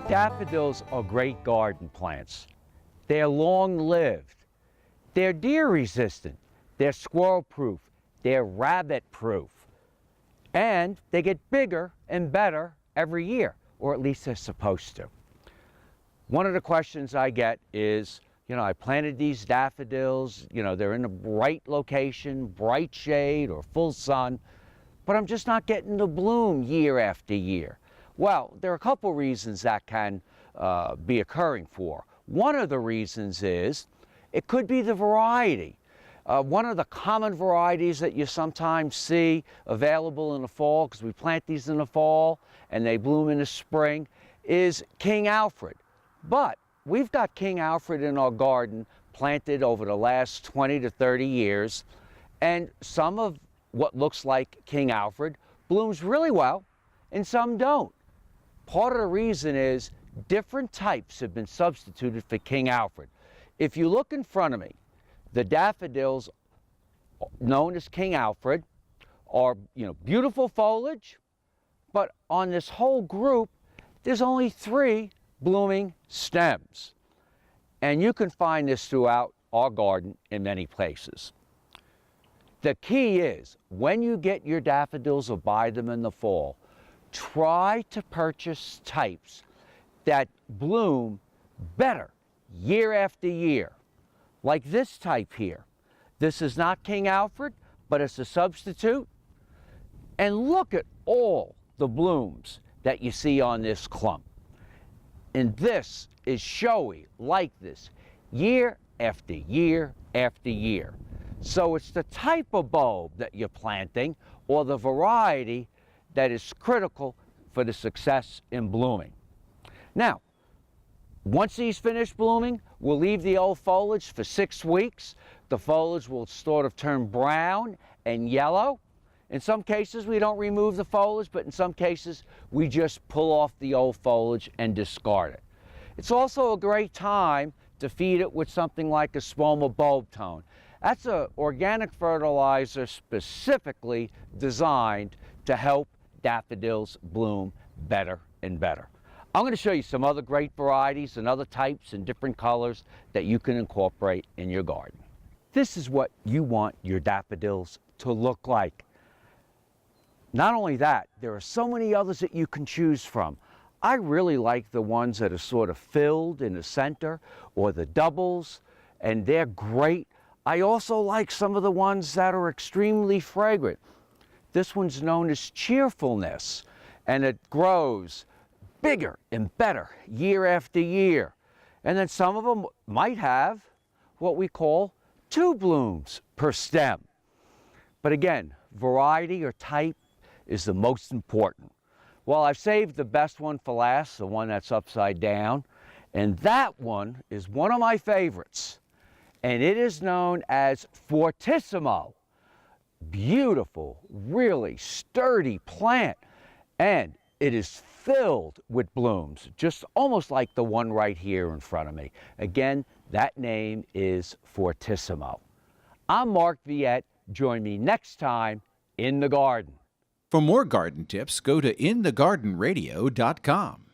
Daffodils are great garden plants. They're long-lived. They're deer-resistant. They're squirrel-proof. They're rabbit-proof. And they get bigger and better every year, or at least they're supposed to. One of the questions I get is, I planted these daffodils, they're in a bright location, bright shade or full sun, but I'm just not getting the bloom year after year. Well, there are a couple reasons that can be occurring for. One of the reasons is it could be the variety. One of the common varieties that you sometimes see available in the fall, because we plant these in the fall and they bloom in the spring, is King Alfred. But we've got King Alfred in our garden planted over the last 20 to 30 years, and some of what looks like King Alfred blooms really well and some don't. Part of the reason is different types have been substituted for King Alfred. If you look in front of me, the daffodils known as King Alfred are, beautiful foliage, but on this whole group, there's only 3 blooming stems. And you can find this throughout our garden in many places. The key is, when you get your daffodils or buy them in the fall, try to purchase types that bloom better year after year. Like this type here. This is not King Alfred, but it's a substitute. And look at all the blooms that you see on this clump. And this is showy like this year after year after year. So it's the type of bulb that you're planting or the variety that is critical for the success in blooming. Now, once these finish blooming, we'll leave the old foliage for 6 weeks. The foliage will sort of turn brown and yellow. In some cases, we don't remove the foliage, but in some cases, we just pull off the old foliage and discard it. It's also a great time to feed it with something like a Spoma bulb tone. That's an organic fertilizer specifically designed to help daffodils bloom better and better. I'm going to show you some other great varieties and other types and different colors that you can incorporate in your garden. This is what you want your daffodils to look like. Not only that, there are so many others that you can choose from. I really like the ones that are sort of filled in the center, or the doubles, and they're great. I also like some of the ones that are extremely fragrant. This one's known as Cheerfulness, and it grows bigger and better year after year. And then some of them might have what we call 2 blooms per stem. But again, variety or type is the most important. Well, I've saved the best one for last, the one that's upside down, and that one is one of my favorites, and it is known as Fortissimo. Beautiful, really sturdy plant, and it is filled with blooms, just almost like the one right here in front of me. Again, that name is Fortissimo. I'm Mark Viette. Join me next time in the garden. For more garden tips, go to inthegardenradio.com.